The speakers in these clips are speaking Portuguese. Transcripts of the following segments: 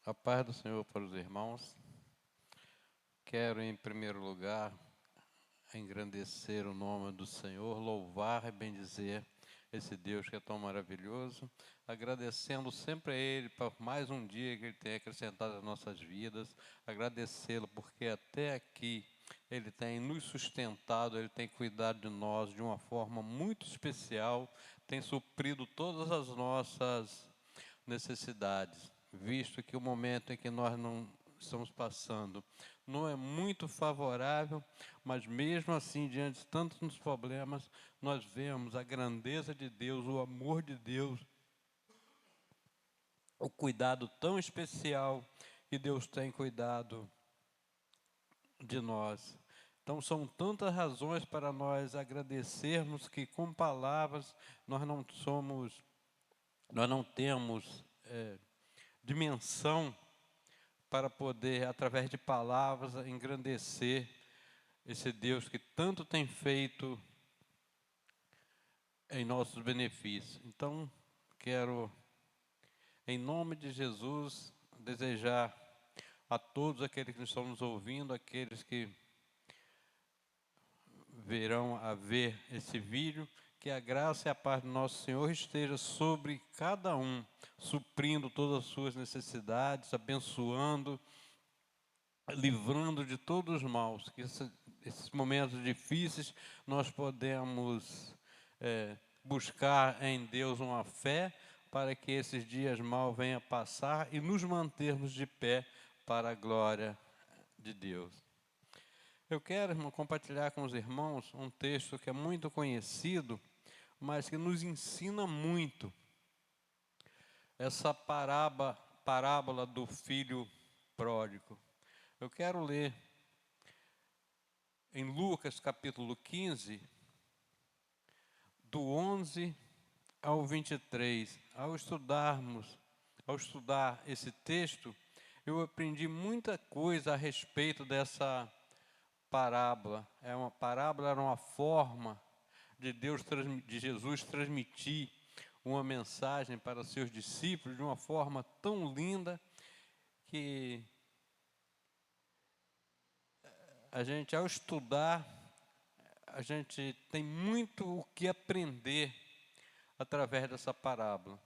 A paz do Senhor para os irmãos. Quero, em primeiro lugar, engrandecer o nome do Senhor, louvar e bendizer esse Deus que é tão maravilhoso, agradecendo sempre a Ele por mais um dia que Ele tem acrescentado às nossas vidas, agradecê-lo porque até aqui Ele tem nos sustentado, Ele tem cuidado de nós de uma forma muito especial, tem suprido todas as nossas necessidades, visto que o momento em que nós não estamos passando não é muito favorável, mas mesmo assim, diante de tantos problemas, nós vemos a grandeza de Deus, o amor de Deus, o cuidado tão especial que Deus tem cuidado de nós. Então são tantas razões para nós agradecermos que com palavras nós não temos dimensão para poder, através de palavras, engrandecer esse Deus que tanto tem feito em nossos benefícios. Então, quero, em nome de Jesus, desejar a todos aqueles que estão nos ouvindo, aqueles que verão a ver esse vídeo, que a graça e a paz do nosso Senhor esteja sobre cada um, suprindo todas as suas necessidades, abençoando, livrando de todos os maus, que esses momentos difíceis nós podemos buscar em Deus uma fé para que esses dias maus venham a passar e nos mantermos de pé para a glória de Deus. Eu quero, irmão, compartilhar com os irmãos um texto que é muito conhecido, mas que nos ensina muito. Essa parábola do filho pródigo. Eu quero ler em Lucas capítulo 15, do 11 ao 23. Ao estudar esse texto, eu aprendi muita coisa a respeito dessa parábola. Era uma forma de Jesus transmitir uma mensagem para os seus discípulos de uma forma tão linda que a gente, ao estudar, a gente tem muito o que aprender através dessa parábola.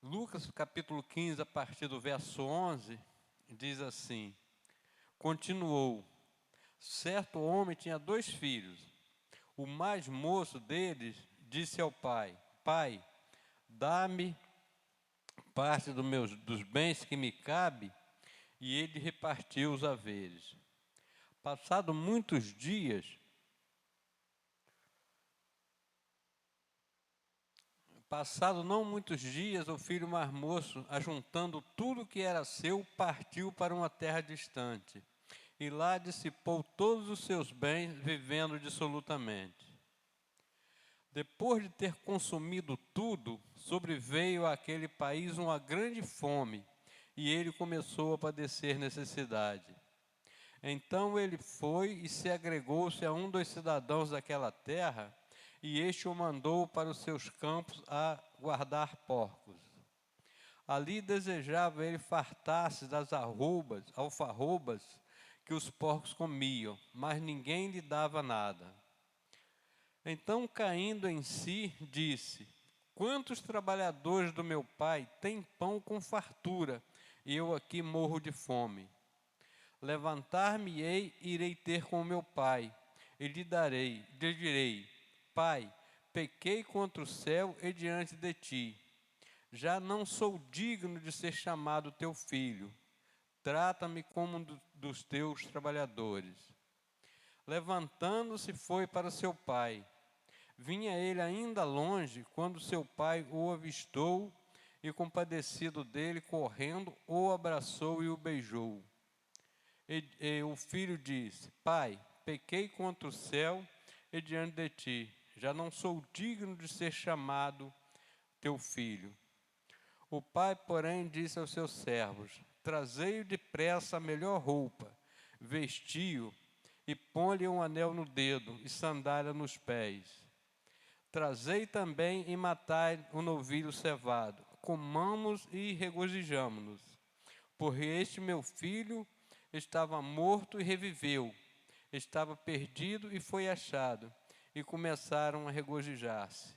Lucas capítulo 15, a partir do verso 11, diz assim: continuou, certo homem tinha 2 filhos. O mais moço deles disse ao pai: Pai, dá-me parte dos bens que me cabe. E ele repartiu os haveres. Passado muitos dias, não muitos dias, o filho mais moço, ajuntando tudo que era seu, partiu para uma terra distante. E lá dissipou todos os seus bens, vivendo dissolutamente. Depois de ter consumido tudo, sobreveio àquele país uma grande fome, e ele começou a padecer necessidade. Então ele foi e se agregou-se a um dos cidadãos daquela terra, e este o mandou para os seus campos a guardar porcos. Ali desejava ele fartar-se das alfarrobas que os porcos comiam, mas ninguém lhe dava nada. Então, caindo em si, disse: Quantos trabalhadores do meu pai têm pão com fartura, e eu aqui morro de fome? Levantar-me-ei e irei ter com meu pai, e lhe direi: Pai, pequei contra o céu e diante de ti. Já não sou digno de ser chamado teu filho. Trata-me como um dos teus trabalhadores. Levantando-se, foi para seu pai. Vinha ele ainda longe, quando seu pai o avistou, e compadecido dele, correndo, o abraçou e o beijou. E o filho disse: Pai, pequei contra o céu e diante de ti. Já não sou digno de ser chamado teu filho. O pai, porém, disse aos seus servos: Trazei-o depressa a melhor roupa, vesti-o e põe-lhe um anel no dedo e sandália nos pés. Trazei também e matai o novilho cevado. comamos e regozijamo-nos. Porque este meu filho estava morto e reviveu, estava perdido e foi achado. E começaram a regozijar-se.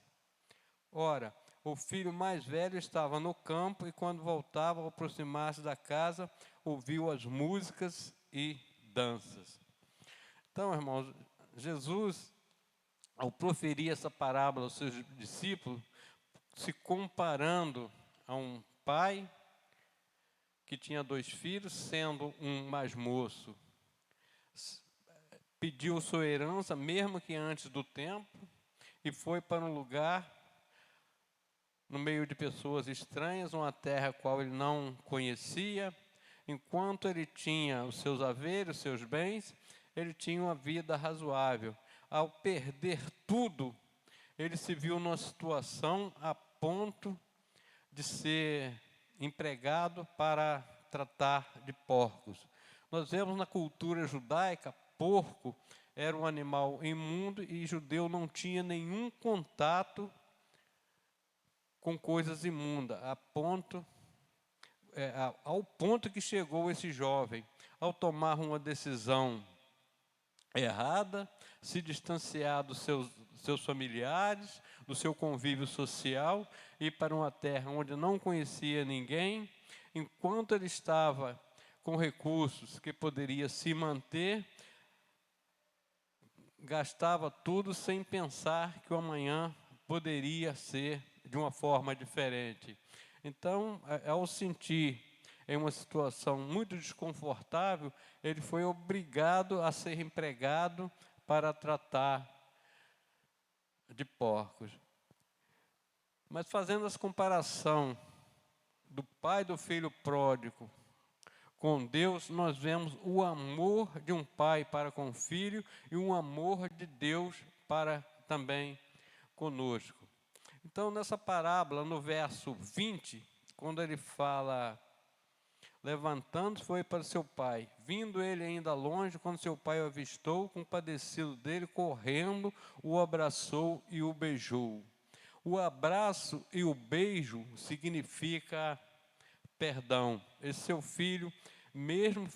Ora, o filho mais velho estava no campo e quando voltava, ao aproximar-se da casa, ouviu as músicas e danças. Então, irmãos, Jesus, ao proferir essa parábola aos seus discípulos, se comparando a um pai que tinha 2 filhos, sendo um mais moço, pediu sua herança, mesmo que antes do tempo, e foi para um lugar no meio de pessoas estranhas, uma terra a qual ele não conhecia. Enquanto ele tinha os seus haveres, os seus bens, ele tinha uma vida razoável. Ao perder tudo, ele se viu numa situação a ponto de ser empregado para tratar de porcos. Nós vemos na cultura judaica, porco era um animal imundo e judeu não tinha nenhum contato com coisas imundas, ao ponto que chegou esse jovem, ao tomar uma decisão errada, se distanciar dos seus familiares, do seu convívio social, ir para uma terra onde não conhecia ninguém, enquanto ele estava com recursos que poderia se manter, gastava tudo sem pensar que o amanhã poderia ser de uma forma diferente. Então, ao sentir em uma situação muito desconfortável, ele foi obrigado a ser empregado para tratar de porcos. Mas fazendo essa comparação do pai do filho pródigo com Deus, nós vemos o amor de um pai para com o filho e um amor de Deus para também conosco. Então, nessa parábola, no verso 20, quando ele fala, levantando, foi para seu pai. Vindo ele ainda longe, quando seu pai o avistou, compadecido dele, correndo, o abraçou e o beijou. O abraço e o beijo significa perdão. Esse seu filho, mesmo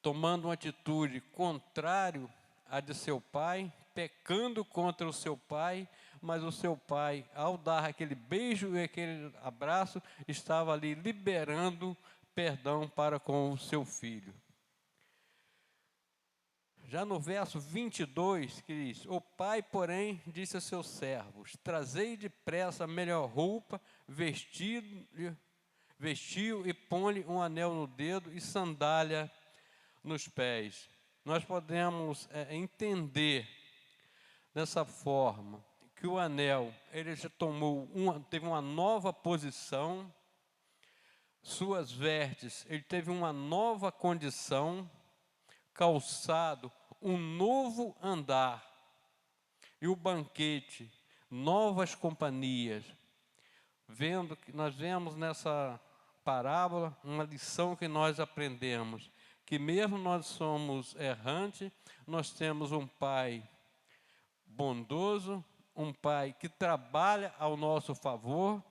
tomando uma atitude contrária à de seu pai, pecando contra o seu pai, mas o seu pai, ao dar aquele beijo e aquele abraço, estava ali liberando perdão para com o seu filho. Já no verso 22, que diz: o pai, porém, disse a seus servos: trazei depressa a melhor roupa, vestiu e põe-lhe um anel no dedo e sandália nos pés. Nós podemos entender dessa forma que o anel, ele já teve uma nova posição, suas vestes, ele teve uma nova condição, calçado, um novo andar, e o banquete, novas companhias. Nós vemos nessa parábola uma lição que nós aprendemos, que mesmo nós somos errantes, nós temos um pai bondoso, um pai que trabalha ao nosso favor,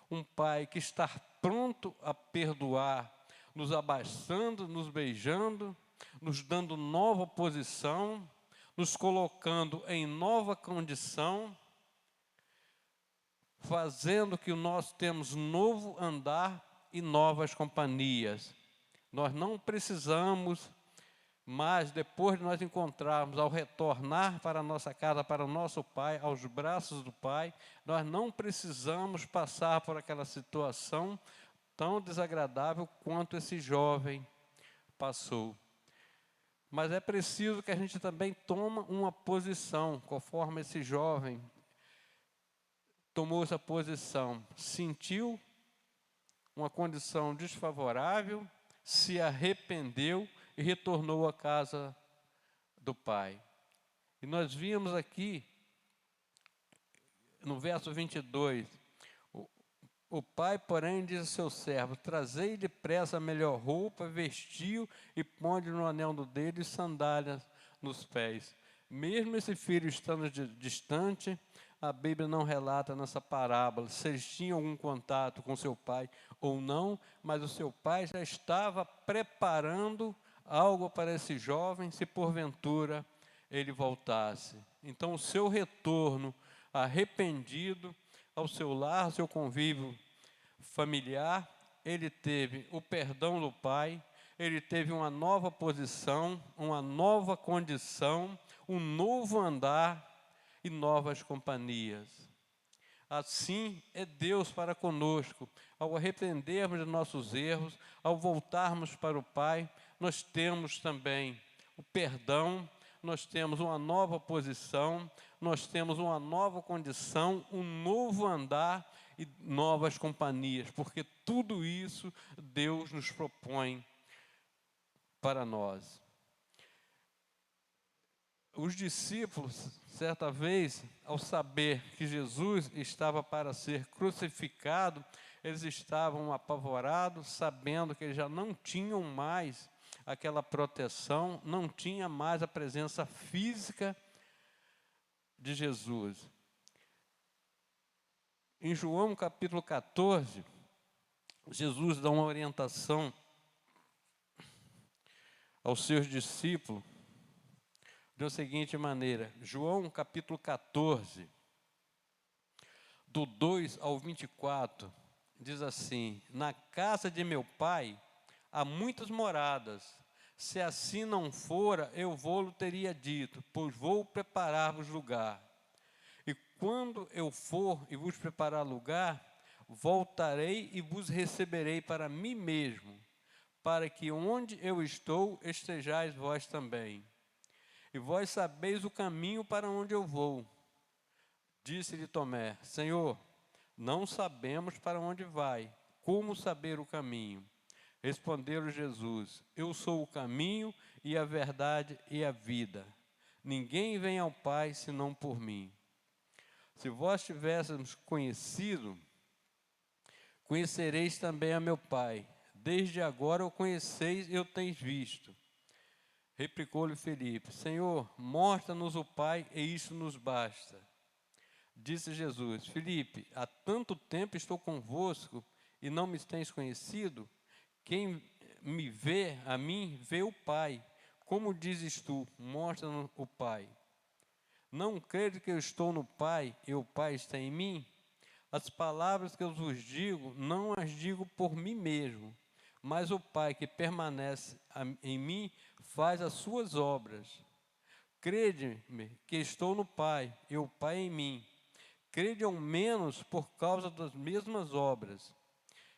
um pai que está pronto a perdoar, nos abraçando, nos beijando, nos dando nova posição, nos colocando em nova condição, fazendo que nós temos novo andar e novas companhias. Nós não precisamos mais, depois de nós encontrarmos, ao retornar para a nossa casa, para o nosso pai, aos braços do pai, nós não precisamos passar por aquela situação tão desagradável quanto esse jovem passou. Mas é preciso que a gente também tome uma posição, conforme esse jovem tomou essa posição, sentiu uma condição desfavorável, se arrependeu e retornou à casa do pai. E nós vimos aqui, no verso 22, o pai, porém, diz ao seu servo: trazei depressa a melhor roupa, vestiu e põe-lhe no anel no dedo e sandálias nos pés. Mesmo esse filho estando distante, a Bíblia não relata nessa parábola se eles tinham algum contato com seu pai ou não, mas o seu pai já estava preparando algo para esse jovem, se porventura ele voltasse. Então, o seu retorno arrependido ao seu lar, ao seu convívio familiar, ele teve o perdão do pai, ele teve uma nova posição, uma nova condição, um novo andar e novas companhias. Assim é Deus para conosco. Ao arrependermos de nossos erros, ao voltarmos para o Pai, nós temos também o perdão, nós temos uma nova posição, nós temos uma nova condição, um novo andar e novas companhias, porque tudo isso Deus nos propõe para nós. Os discípulos, certa vez, ao saber que Jesus estava para ser crucificado, eles estavam apavorados, sabendo que eles já não tinham mais aquela proteção, não tinha mais a presença física de Jesus. Em João capítulo 14, Jesus dá uma orientação aos seus discípulos da seguinte maneira, João capítulo 14, do 2 ao 24, diz assim: na casa de meu pai há muitas moradas, se assim não fora, eu vou-lo teria dito, pois vou preparar-vos lugar. E quando eu for e vos preparar lugar, voltarei e vos receberei para mim mesmo, para que onde eu estou, estejais vós também. E vós sabeis o caminho para onde eu vou. Disse-lhe Tomé: Senhor, não sabemos para onde vai, como saber o caminho? Respondeu-lhe Jesus: eu sou o caminho e a verdade e a vida. Ninguém vem ao Pai senão por mim. Se vós tivéssemos conhecido, conhecereis também a meu Pai. Desde agora o conheceis e o tendes visto. Replicou-lhe Felipe: Senhor, mostra-nos o Pai, e isso nos basta. Disse Jesus: Felipe, há tanto tempo estou convosco, e não me tens conhecido? Quem me vê a mim, vê o Pai. Como dizes tu, mostra-nos o Pai? Não crede que eu estou no Pai, e o Pai está em mim? As palavras que eu vos digo, não as digo por mim mesmo, mas o Pai que permanece em mim, faz as suas obras. Crede-me que estou no Pai, e o Pai em mim. Crede ao menos por causa das mesmas obras.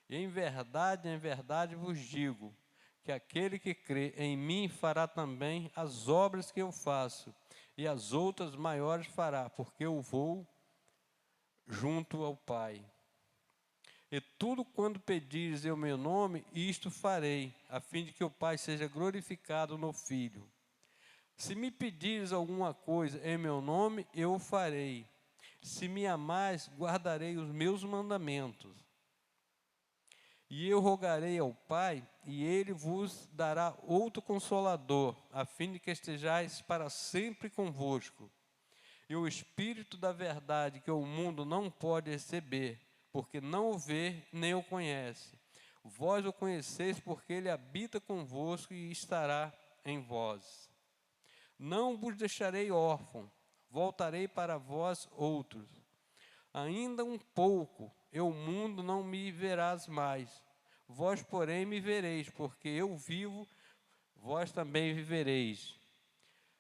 E em verdade vos digo, que aquele que crê em mim fará também as obras que eu faço, e as outras maiores fará, porque eu vou junto ao Pai. E tudo quando pedires em meu nome, isto farei, a fim de que o Pai seja glorificado no Filho. Se me pedires alguma coisa em meu nome, eu o farei. Se me amais, guardarei os meus mandamentos. E eu rogarei ao Pai, e Ele vos dará outro Consolador, a fim de que estejais para sempre convosco. E o Espírito da verdade, que o mundo não pode receber, porque não o vê, nem o conhece. Vós o conheceis, porque Ele habita convosco e estará em vós. Não vos deixarei órfão, voltarei para vós outros. Ainda um pouco, e o mundo não me verás mais. Vós, porém, me vereis, porque eu vivo, vós também vivereis.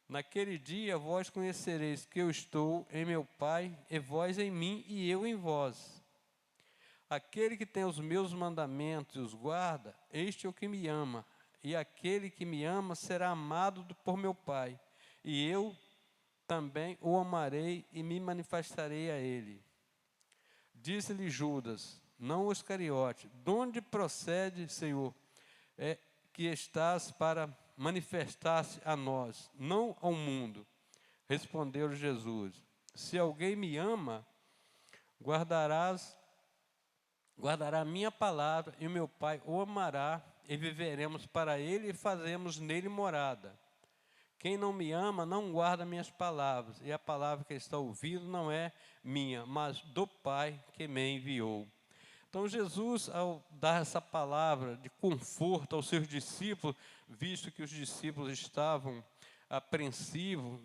Naquele dia vós conhecereis que eu estou em meu Pai, e vós em mim, e eu em vós. Aquele que tem os meus mandamentos e os guarda, este é o que me ama. E aquele que me ama será amado por meu Pai. E eu também o amarei e me manifestarei a ele. Disse-lhe Judas, não Iscariote: de onde procede, Senhor, que estás para manifestar-se a nós, não ao mundo? Respondeu Jesus: se alguém me ama, guardará a minha palavra, e o meu Pai o amará, e viveremos para ele, e fazemos nele morada. Quem não me ama não guarda minhas palavras, e a palavra que está ouvindo não é minha, mas do Pai que me enviou. Então Jesus, ao dar essa palavra de conforto aos seus discípulos, visto que os discípulos estavam apreensivos,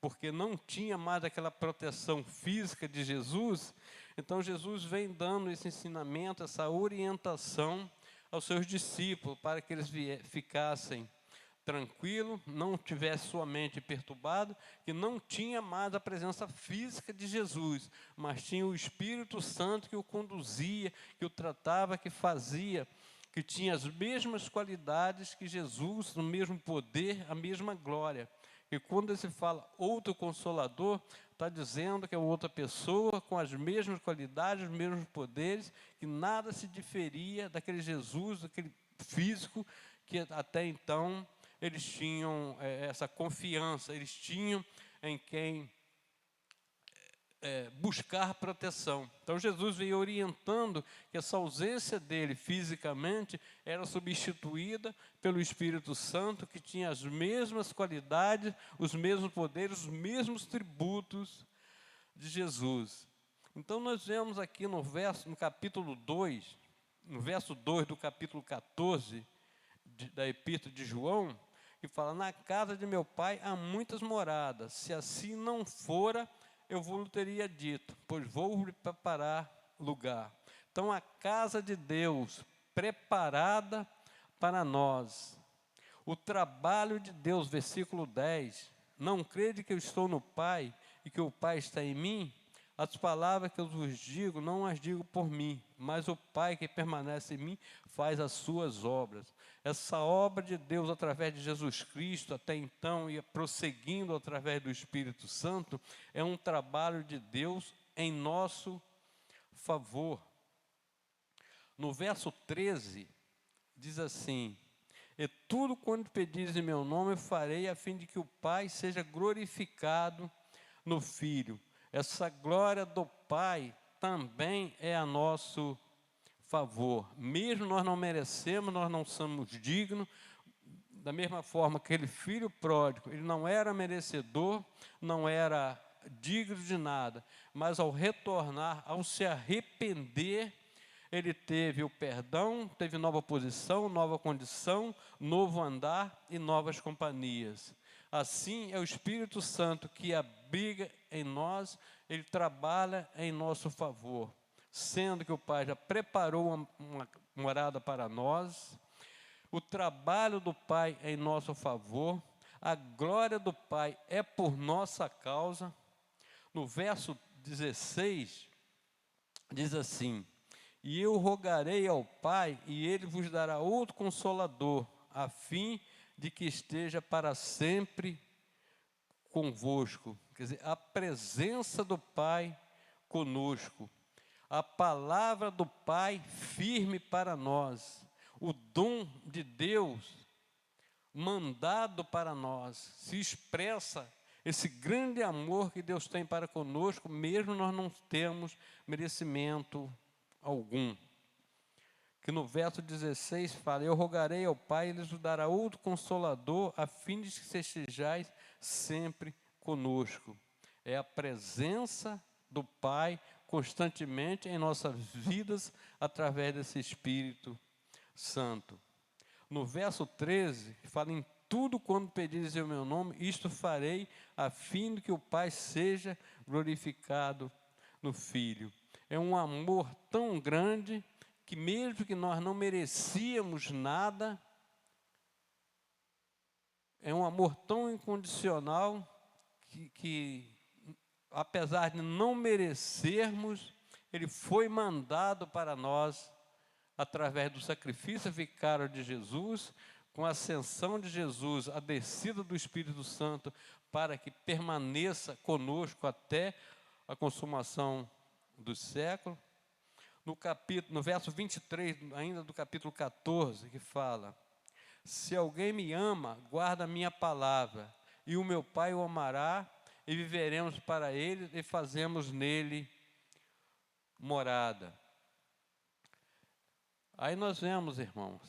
porque não tinha mais aquela proteção física de Jesus, então Jesus vem dando esse ensinamento, essa orientação aos seus discípulos, para que eles ficassem tranquilo, não tivesse sua mente perturbada, que não tinha mais a presença física de Jesus, mas tinha o Espírito Santo que o conduzia, que o tratava, que fazia, que tinha as mesmas qualidades que Jesus, o mesmo poder, a mesma glória. E quando se fala outro Consolador, está dizendo que é outra pessoa com as mesmas qualidades, os mesmos poderes, que nada se diferia daquele Jesus, daquele físico, que até então eles tinham essa confiança, eles tinham em quem buscar proteção. Então Jesus veio orientando que essa ausência dele fisicamente era substituída pelo Espírito Santo, que tinha as mesmas qualidades, os mesmos poderes, os mesmos tributos de Jesus. Então nós vemos aqui no capítulo 2, no verso 2 do capítulo 14 da Epístola de João, que fala: na casa de meu pai há muitas moradas, se assim não fora, eu vos teria dito, pois vou preparar lugar. Então a casa de Deus preparada para nós, o trabalho de Deus, versículo 10, não crede que eu estou no Pai e que o Pai está em mim? As palavras que eu vos digo, não as digo por mim, mas o Pai que permanece em mim faz as suas obras. Essa obra de Deus através de Jesus Cristo, até então, e prosseguindo através do Espírito Santo, é um trabalho de Deus em nosso favor. No verso 13, diz assim: e tudo quanto pedires em meu nome eu farei, a fim de que o Pai seja glorificado no Filho. Essa glória do Pai também é a nosso favor. Mesmo nós não merecemos, nós não somos dignos, da mesma forma que aquele filho pródigo, ele não era merecedor, não era digno de nada, mas ao retornar, ao se arrepender, ele teve o perdão, teve nova posição, nova condição, novo andar e novas companhias. Assim é o Espírito Santo que abriga em nós, ele trabalha em nosso favor, sendo que o Pai já preparou uma morada para nós, o trabalho do Pai é em nosso favor, a glória do Pai é por nossa causa. No verso 16, diz assim: e eu rogarei ao Pai, e Ele vos dará outro Consolador, a fim de que esteja para sempre convosco. Quer dizer, a presença do Pai conosco, a palavra do Pai firme para nós, o dom de Deus mandado para nós, se expressa esse grande amor que Deus tem para conosco, mesmo nós não temos merecimento algum. Que no verso 16 fala: eu rogarei ao Pai, Ele vos dará outro Consolador, a fim de que estejais sempre conosco. É a presença do Pai constantemente em nossas vidas, através desse Espírito Santo. No verso 13, fala: em tudo quando pedires em meu nome, isto farei, a fim de que o Pai seja glorificado no Filho. É um amor tão grande, que mesmo que nós não merecíamos nada, é um amor tão incondicional, que apesar de não merecermos, ele foi mandado para nós, através do sacrifício vicário de Jesus, com a ascensão de Jesus, a descida do Espírito Santo, para que permaneça conosco até a consumação do século. No verso 23, ainda do capítulo 14, que fala: se alguém me ama, guarda a minha palavra, e o meu Pai o amará, e viveremos para ele, e fazemos nele morada. Aí nós vemos, irmãos,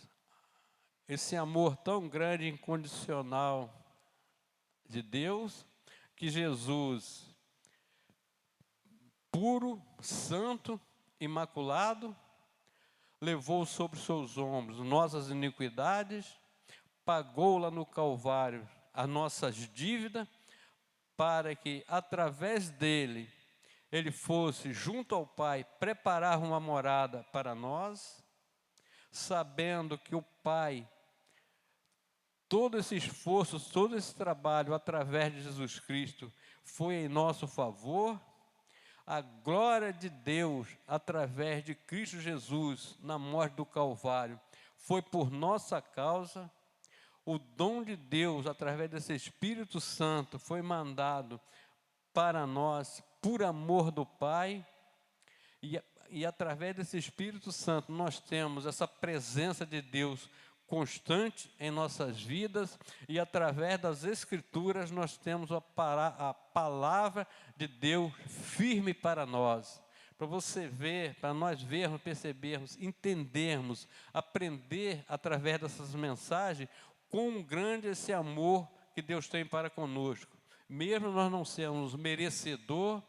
esse amor tão grande e incondicional de Deus, que Jesus, puro, santo, imaculado, levou sobre seus ombros nossas iniquidades, pagou lá no Calvário as nossas dívidas, para que através dele, ele fosse junto ao Pai preparar uma morada para nós, sabendo que o Pai, todo esse esforço, todo esse trabalho através de Jesus Cristo foi em nosso favor. A glória de Deus através de Cristo Jesus na morte do Calvário foi por nossa causa. O dom de Deus através desse Espírito Santo foi mandado para nós por amor do Pai. E através desse Espírito Santo nós temos essa presença de Deus constante em nossas vidas, e através das Escrituras nós temos a palavra de Deus firme para nós. Para você ver, para nós vermos, percebermos, entendermos, aprender através dessas mensagens, quão grande é esse amor que Deus tem para conosco. Mesmo nós não sermos merecedor,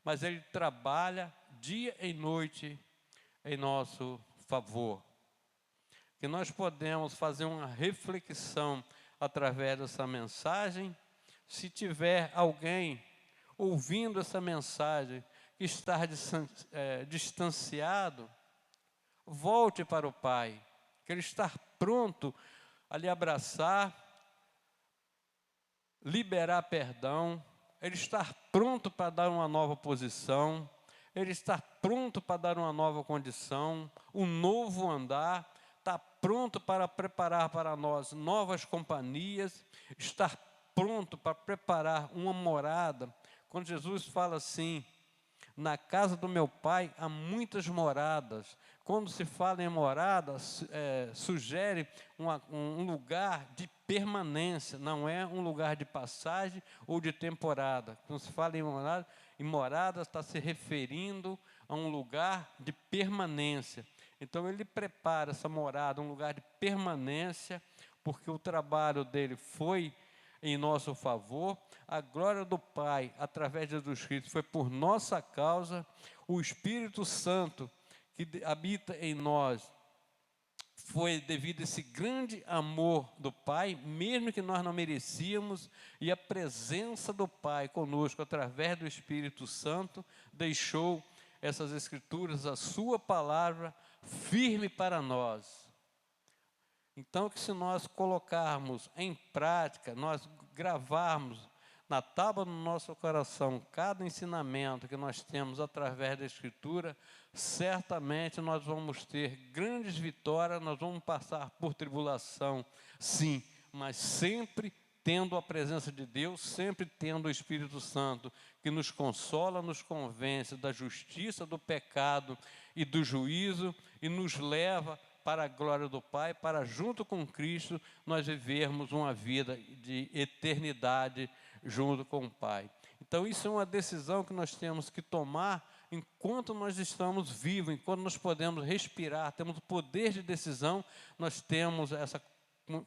mas Ele trabalha dia e noite em nosso favor. Que nós podemos fazer uma reflexão através dessa mensagem. Se tiver alguém ouvindo essa mensagem que está distanciado, volte para o Pai, que Ele está pronto a lhe abraçar, liberar perdão, Ele está pronto para dar uma nova posição, Ele está pronto para dar uma nova condição, um novo andar, está pronto para preparar para nós novas companhias, está pronto para preparar uma morada. Quando Jesus fala assim, na casa do meu Pai há muitas moradas. Quando se fala em morada, sugere um lugar de permanência, não é um lugar de passagem ou de temporada. Quando se fala em morada está se referindo a um lugar de permanência. Então Ele prepara essa morada, um lugar de permanência, porque o trabalho dele foi em nosso favor. A glória do Pai, através de Jesus Cristo, foi por nossa causa. O Espírito Santo que habita em nós foi devido a esse grande amor do Pai, mesmo que nós não merecíamos, e a presença do Pai conosco, através do Espírito Santo, deixou essas Escrituras, a sua palavra, firme para nós. Então, que se nós colocarmos em prática, nós gravarmos na tábua do nosso coração cada ensinamento que nós temos através da Escritura, certamente nós vamos ter grandes vitórias, nós vamos passar por tribulação, sim, mas sempre tendo a presença de Deus, sempre tendo o Espírito Santo, que nos consola, nos convence da justiça, do pecado e do juízo, e nos leva para a glória do Pai, para junto com Cristo nós vivermos uma vida de eternidade junto com o Pai. Então isso é uma decisão que nós temos que tomar enquanto nós estamos vivos, enquanto nós podemos respirar, temos o poder de decisão, nós temos essa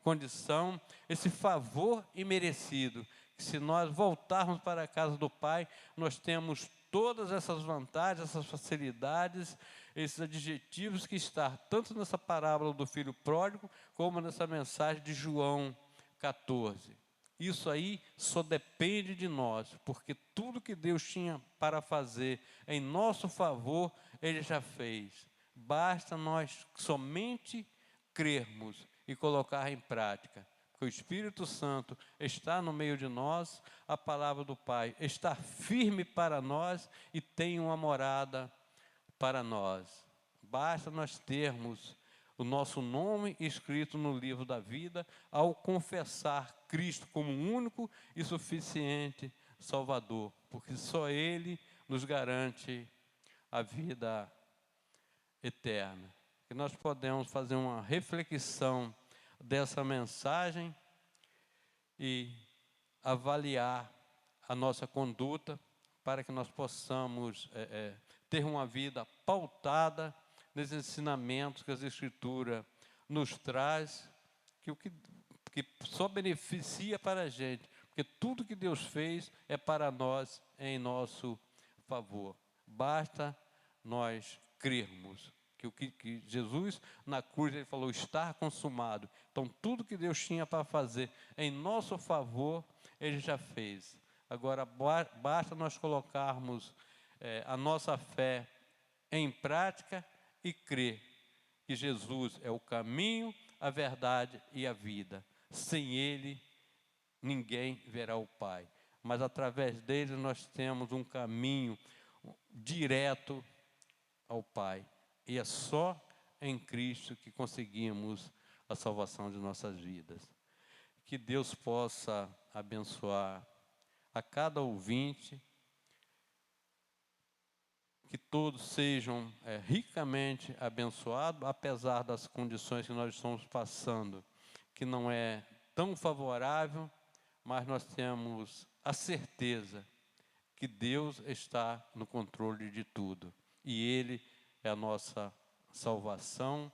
condição, esse favor imerecido, que se nós voltarmos para a casa do Pai, nós temos todas essas vantagens, essas facilidades, esses adjetivos que estão tanto nessa parábola do filho pródigo, como nessa mensagem de João 14. Isso aí só depende de nós, porque tudo que Deus tinha para fazer em nosso favor, Ele já fez. Basta nós somente crermos e colocar em prática. Porque o Espírito Santo está no meio de nós, a palavra do Pai está firme para nós e tem uma morada para nós. Basta nós termos o nosso nome escrito no livro da vida, ao confessar Cristo como único e suficiente Salvador, porque só Ele nos garante a vida eterna. Que nós podemos fazer uma reflexão dessa mensagem e avaliar a nossa conduta para que nós possamos ter uma vida pautada nesses ensinamentos que as Escrituras nos traz, que só beneficia para a gente, porque tudo que Deus fez é para nós, é em nosso favor. Basta nós crermos que o que Jesus na cruz ele falou está consumado. Então tudo que Deus tinha para fazer em nosso favor ele já fez. Agora basta nós colocarmos a nossa fé em prática e crer que Jesus é o caminho, a verdade e a vida. Sem Ele ninguém verá o Pai, mas através dele nós temos um caminho direto ao Pai, e é só em Cristo que conseguimos a salvação de nossas vidas. Que Deus possa abençoar a cada ouvinte, que todos sejam ricamente abençoados, apesar das condições que nós estamos passando, que não é tão favorável, mas nós temos a certeza que Deus está no controle de tudo. E Ele é a nossa salvação,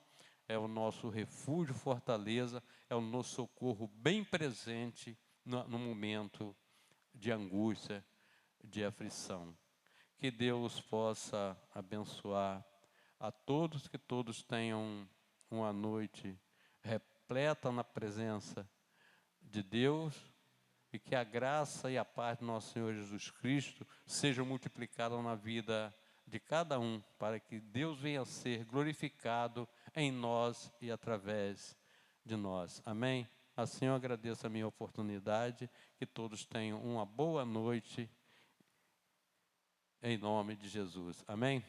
é o nosso refúgio, fortaleza, é o nosso socorro bem presente no momento de angústia, de aflição. Que Deus possa abençoar a todos, que todos tenham uma noite repleta na presença de Deus, e que a graça e a paz do nosso Senhor Jesus Cristo sejam multiplicadas na vida de cada um, para que Deus venha a ser glorificado em nós e através de nós. Amém? Assim eu agradeço a minha oportunidade, que todos tenham uma boa noite, em nome de Jesus. Amém?